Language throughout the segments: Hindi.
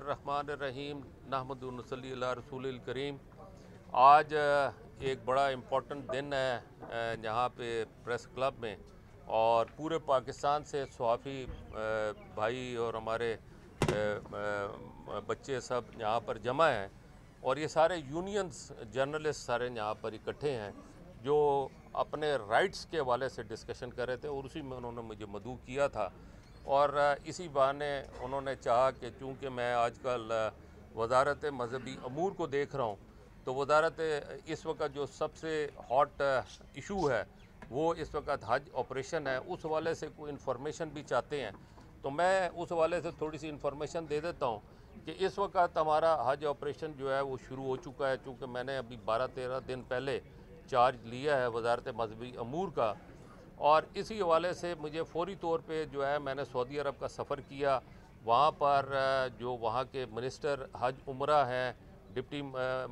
बिस्मिल्लाहिर्रहमानिर्रहीम नहमदु व नसल्ली अला रसूलिल करीम। आज एक बड़ा इम्पोर्टेंट दिन है यहाँ पे प्रेस क्लब में, और पूरे पाकिस्तान से सहाफ़ी भाई और हमारे बच्चे सब यहाँ पर जमा हैं, और ये सारे यूनियंस जर्नलिस्ट सारे यहाँ पर इकट्ठे हैं जो अपने राइट्स के हवाले से डिस्कशन कर रहे थे, और उसी में उन्होंने मुझे मदऊ किया था। और इसी बहाने उन्होंने चाहा कि चूँकि मैं आजकल वजारत मजहबी अमूर को देख रहा हूँ, तो वजारत इस वक्त जो सबसे हॉट इशू है वो इस वक्त हज ऑपरेशन है, उस हवाले से कोई इन्फॉर्मेशन भी चाहते हैं। तो मैं उस हवाले से थोड़ी सी इन्फॉर्मेशन दे देता हूँ कि इस वक्त हमारा हज ऑपरेशन जो है वो शुरू हो चुका है। चूँकि मैंने अभी 12-13 दिन पहले चार्ज लिया है वजारत मजहबी अमूर का, और इसी हवाले से मुझे फ़ौरी तौर पे जो है मैंने सऊदी अरब का सफ़र किया। वहाँ पर जो वहाँ के मिनिस्टर हज उम्रा हैं, डिप्टी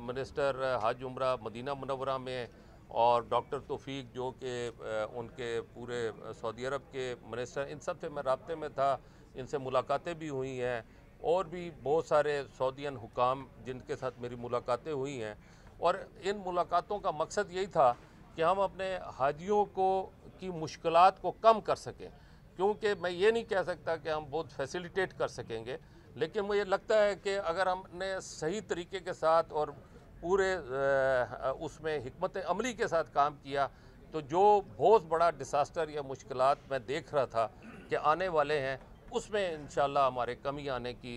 मिनिस्टर हज उम्रा मदीना मुनव्वरा में, और डॉक्टर तौफीक जो कि उनके पूरे सऊदी अरब के मिनिस्टर, इन सब से मैं राब्ते में था, इनसे मुलाकातें भी हुई हैं, और भी बहुत सारे सऊदीयन हुकाम जिनके साथ मेरी मुलाकातें हुई हैं। और इन मुलाकातों का मकसद यही था कि हम अपने हाजियों की मुश्किलात को कम कर सकें, क्योंकि मैं ये नहीं कह सकता कि हम बहुत फैसिलिटेट कर सकेंगे, लेकिन मुझे लगता है कि अगर हमने सही तरीके के साथ और पूरे उसमें हिकमत अमली के साथ काम किया, तो जो बहुत बड़ा डिसास्टर या मुश्किलात मैं देख रहा था कि आने वाले हैं, उसमें इंशाल्लाह हमारे कमी आने की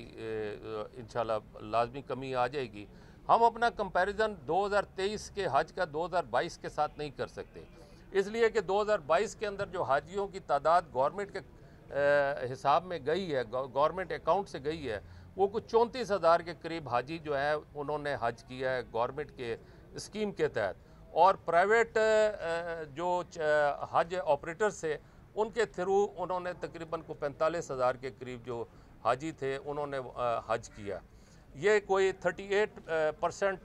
इंशाल्लाह लाजमी कमी आ जाएगी। हम अपना कंपैरिजन 2023 के हज का 2022 के साथ नहीं कर सकते, इसलिए कि 2022 के अंदर जो हाजियों की तादाद गवर्नमेंट के हिसाब में गई है, गवर्नमेंट अकाउंट से गई है, वो कुछ 34,000 के करीब हाजी जो है उन्होंने हज किया है गवर्नमेंट के स्कीम के तहत। और प्राइवेट जो हज ऑपरेटर्स थे उनके थ्रू उन्होंने तकरीबन को 45,000 के करीब जो हाजी थे उन्होंने हज किया। ये कोई 38%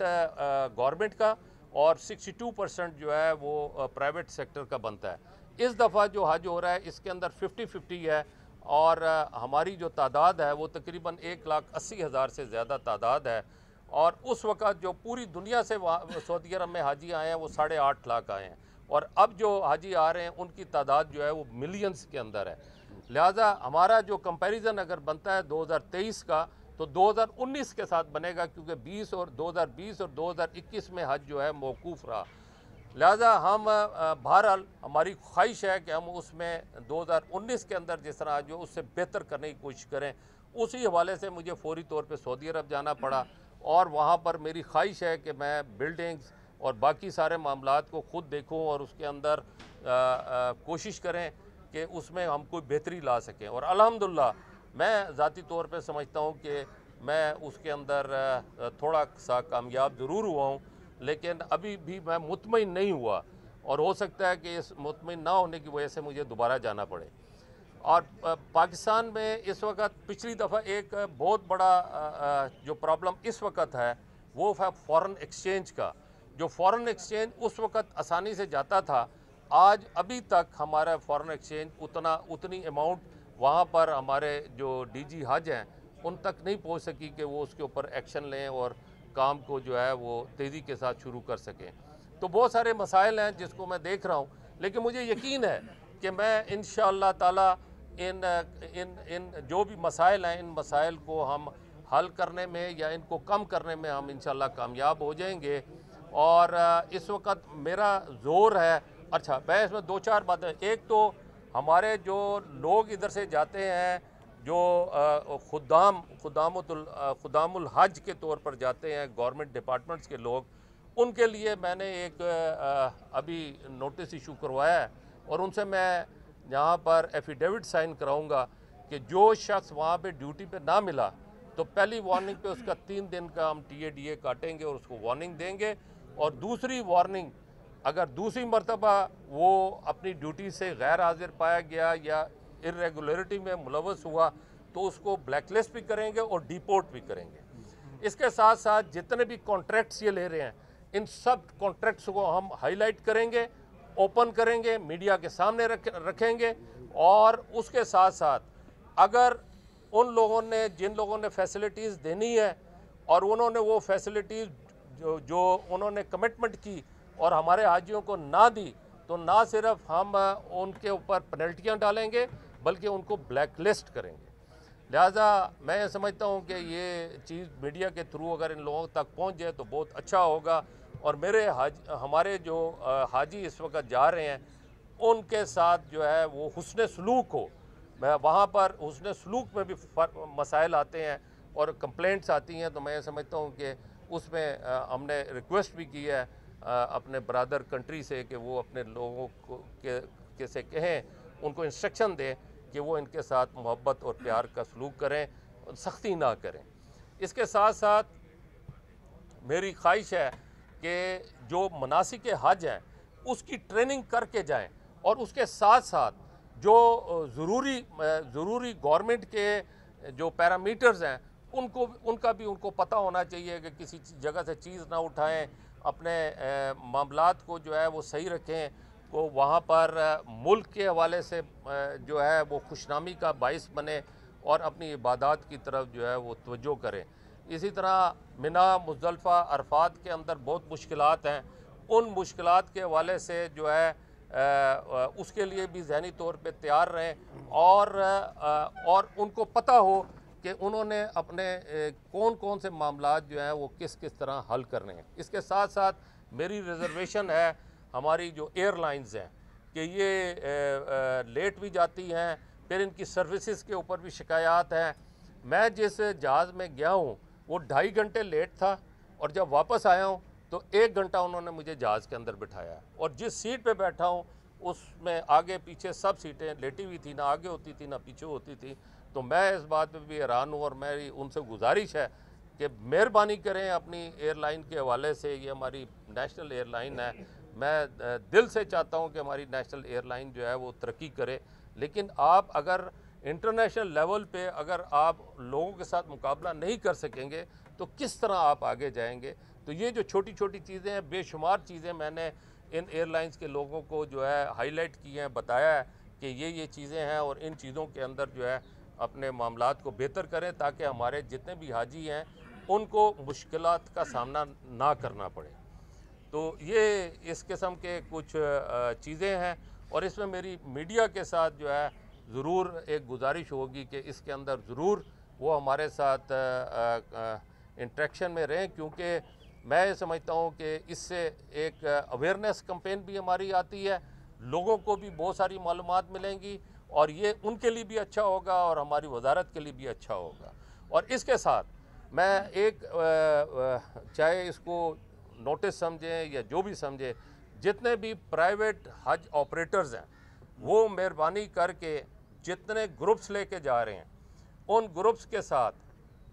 गवर्नमेंट का और 62% जो है वो प्राइवेट सेक्टर का बनता है। इस दफ़ा जो हज हो रहा है इसके अंदर 50-50 है, और हमारी जो तादाद है वो तकरीबन 1,80,000 से ज़्यादा तादाद है। और उस वक़्त जो पूरी दुनिया से सऊदी अरब में हाजी आए हैं वो 8.5 लाख आए हैं, और अब जो हाजी आ रहे हैं उनकी तादाद जो है वो मिलियंस के अंदर है। लिहाजा हमारा जो कंपैरिजन अगर बनता है 2023 का, तो 2019 के साथ बनेगा, क्योंकि 2020 और 2021 में हज जो है मौकूफ़ रहा। लिहाजा हम बहरहाल हमारी ख्वाहिश है कि हम उसमें 2019 के अंदर जिस तरह जो उससे बेहतर करने की कोशिश करें। उसी हवाले से मुझे फ़ौरी तौर पे सऊदी अरब जाना पड़ा, और वहाँ पर मेरी ख्वाहिश है कि मैं बिल्डिंग्स और बाकी सारे मामलात को ख़ुद देखूँ और उसके अंदर कोशिश करें कि उसमें हम कोई बेहतरी ला सकें। और अल्हम्दुलिल्लाह मैं ज़ाती तौर पे समझता हूँ कि मैं उसके अंदर थोड़ा सा कामयाब ज़रूर हुआ हूँ, लेकिन अभी भी मैं मुतमईन नहीं हुआ, और हो सकता है कि इस मुतमईन ना होने की वजह से मुझे दोबारा जाना पड़े। और पाकिस्तान में इस वक्त पिछली दफ़ा एक बहुत बड़ा जो प्रॉब्लम इस वक्त है वो है फ़ॉरेन एक्सचेंज का। जो फ़ॉरेन एक्सचेंज उस वक्त आसानी से जाता था, आज अभी तक हमारा फ़ॉरेन एक्सचेंज उतनी अमाउंट वहाँ पर हमारे जो डीजी हज हैं उन तक नहीं पहुँच सकी कि वो उसके ऊपर एक्शन लें और काम को जो है वो तेज़ी के साथ शुरू कर सकें। तो बहुत सारे मसाइल हैं जिसको मैं देख रहा हूँ, लेकिन मुझे यकीन है कि मैं इंशाअल्लाह ताला इन जो भी मसाइल हैं, इन मसाइल को हम हल करने में या इनको कम करने में हम इंशाअल्लाह कामयाब हो जाएंगे। और इस वक्त मेरा ज़ोर है, अच्छा मैं इसमें 2-4 बातें, एक तो हमारे जो लोग इधर से जाते हैं, जो खुदामुल हज के तौर पर जाते हैं, गवर्नमेंट डिपार्टमेंट्स के लोग, उनके लिए मैंने एक अभी नोटिस इशू करवाया है, और उनसे मैं यहाँ पर एफिडेविट साइन कराऊंगा कि जो शख्स वहाँ पे ड्यूटी पे ना मिला तो पहली वार्निंग पे उसका 3 दिन का हम TADA काटेंगे और उसको वार्निंग देंगे, और दूसरी वार्निंग अगर दूसरी मरतबा वो अपनी ड्यूटी से गैर हाजिर पाया गया या इर्रेगुलरिटी में मुलव्वस हुआ तो उसको ब्लैकलिस्ट भी करेंगे और डिपोर्ट भी करेंगे। इसके साथ साथ जितने भी कॉन्ट्रैक्ट्स ये ले रहे हैं, इन सब कॉन्ट्रैक्ट्स को हम हाईलाइट करेंगे, ओपन करेंगे, मीडिया के सामने रखेंगे, और उसके साथ साथ अगर उन लोगों ने, जिन लोगों ने फैसिलिटीज़ देनी है और उन्होंने वो फैसिलिटीज़ जो उन्होंने कमिटमेंट की और हमारे हाजियों को ना दी, तो ना सिर्फ हम उनके ऊपर पेनल्टियाँ डालेंगे बल्कि उनको ब्लैकलिस्ट करेंगे। लिहाजा मैं ये समझता हूँ कि ये चीज़ मीडिया के थ्रू अगर इन लोगों तक पहुँच जाए तो बहुत अच्छा होगा। और हमारे जो हाजी इस वक्त जा रहे हैं उनके साथ जो है वो हुस्न सलूक हो। मैं वहाँ पर हुस्न सलूक में भी मसाइल आते हैं और कंप्लेंट्स आती हैं, तो मैं समझता हूँ कि उसमें हमने रिक्वेस्ट भी की है अपने ब्रदर कंट्री से कि वो अपने लोगों को के से कहें, उनको इंस्ट्रक्शन दें कि वो इनके साथ मोहब्बत और प्यार का सलूक करें, सख्ती ना करें। इसके साथ साथ मेरी ख्वाहिश है कि जो मनासिक हज हैं उसकी ट्रेनिंग करके जाएं और उसके साथ साथ जो ज़रूरी गवर्नमेंट के जो पैरामीटर्स हैं उनका भी उनको पता होना चाहिए कि किसी जगह से चीज़ ना उठाएं, अपने मामलात को जो है वो सही रखें, को वहाँ पर मुल्क के हवाले से जो है वो खुशनामी का बाइस बने और अपनी इबादत की तरफ जो है वो तवज्जो करें। इसी तरह मिना, मुज़दलिफ़ा, अरफात के अंदर बहुत मुश्किलात हैं, उन मुश्किलात के हवाले से जो है उसके लिए भी ज़हनी तौर पे तैयार रहें और उनको पता हो कि उन्होंने अपने कौन कौन से मामलात जो हैं वो किस किस तरह हल करने हैं। इसके साथ साथ मेरी रिज़र्वेशन है हमारी जो एयरलाइंस हैं कि ये लेट भी जाती हैं, फिर इनकी सर्विसेज के ऊपर भी शिकायत हैं। मैं जिस जहाज़ में गया हूँ वो 2.5 घंटे लेट था और जब वापस आया हूँ तो 1 घंटा उन्होंने मुझे जहाज़ के अंदर बिठाया और जिस सीट पे बैठा हूँ उसमें आगे पीछे सब सीटें लेटी हुई थी, ना आगे होती थी ना पीछे होती थी। तो मैं इस बात पे भी हैरान हूँ और मेरी उनसे गुजारिश है कि मेहरबानी करें अपनी एयरलाइन के हवाले से। ये हमारी नेशनल एयरलाइन है, मैं दिल से चाहता हूँ कि हमारी नेशनल एयरलाइन जो है वो तरक्की करे, लेकिन आप अगर इंटरनेशनल लेवल पे अगर आप लोगों के साथ मुकाबला नहीं कर सकेंगे तो किस तरह आप आगे जाएंगे। तो ये जो छोटी छोटी चीज़ें हैं, बेशुमार चीज़ें मैंने इन एयरलाइंस के लोगों को जो है हाईलाइट किए हैं, बताया है कि ये चीज़ें हैं और इन चीज़ों के अंदर जो है अपने मामलात को बेहतर करें ताकि हमारे जितने भी हाजी हैं उनको मुश्किलात का सामना ना करना पड़े। तो ये इस किस्म के कुछ चीज़ें हैं और इसमें मेरी मीडिया के साथ जो है ज़रूर एक गुजारिश होगी कि इसके अंदर ज़रूर वो हमारे साथ इंटरेक्शन में रहें, क्योंकि मैं ये समझता हूँ कि इससे एक अवेयरनेस कैंपेन भी हमारी आती है, लोगों को भी बहुत सारी मालूमात मिलेंगी और ये उनके लिए भी अच्छा होगा और हमारी वजारत के लिए भी अच्छा होगा। और इसके साथ मैं एक चाहे इसको नोटिस समझें या जो भी समझें, जितने भी प्राइवेट हज ऑपरेटर्स हैं वो मेहरबानी करके जितने ग्रुप्स लेके जा रहे हैं उन ग्रुप्स के साथ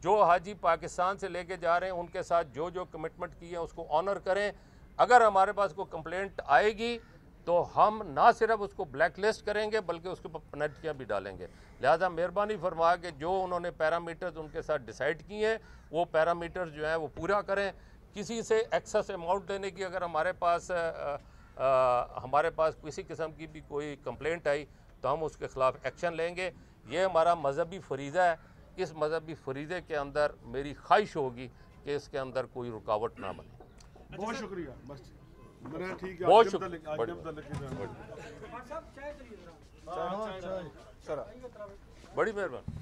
जो हाजी पाकिस्तान से लेके जा रहे हैं उनके साथ जो जो कमिटमेंट की है उसको ऑनर करें। अगर हमारे पास कोई कंप्लेंट आएगी तो हम ना सिर्फ उसको ब्लैक लिस्ट करेंगे बल्कि उसके ऊपर पेनल्टियाँ भी डालेंगे। लिहाजा मेहरबानी फरमा के जो उन्होंने पैरामीटर्स उनके साथ डिसाइड किए हैं वो पैरामीटर्स जो हैं वो पूरा करें। किसी से एक्सेस अमाउंट लेने की अगर हमारे पास किसी किस्म की भी कोई कंप्लेंट आई तो हम उसके ख़िलाफ़ एक्शन लेंगे। ये हमारा मजहबी फरीज़ा है, इस मजहबी फरीज़े के अंदर मेरी ख्वाहिश होगी कि इसके अंदर कोई रुकावट ना बने। बहुत शुक्रिया। बस मेरा ठीक है, बहुत शुक्रिया, बड़ी मेहरबानी।